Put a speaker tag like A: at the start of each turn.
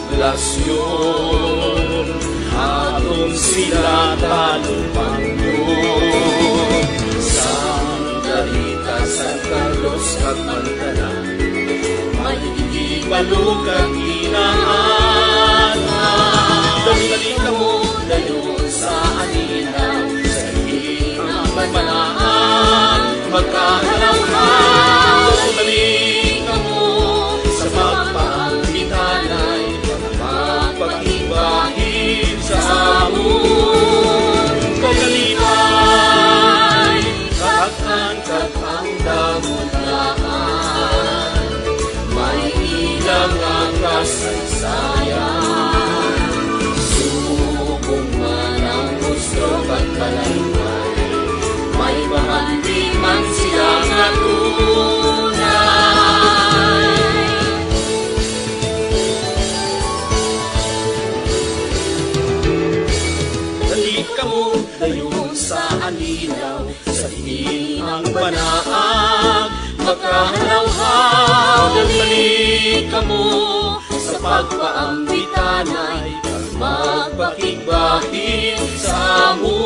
A: poblasyon, atong sila talupangyon. Sandalita San Carlos kag Mantanan, may ibalo kag inaanan. Dali ka mo dayon sa aninaw, sa ilang manaan, magkahalaw-haw. Dali ka mo sa magpangbitanay, magpag-ibahin sa amon. Kagalipay, kakang damulaan, may ilang ang kasaysayan. Subong man ang gusto at palaybay, may bahandi man silang natunay. Dali ka mo dayon sa aninaw, sa tingin ang banaag, magkahalaw-haw. Dali ka mo sa pagpaambitanay, magpakigbahin sa amon.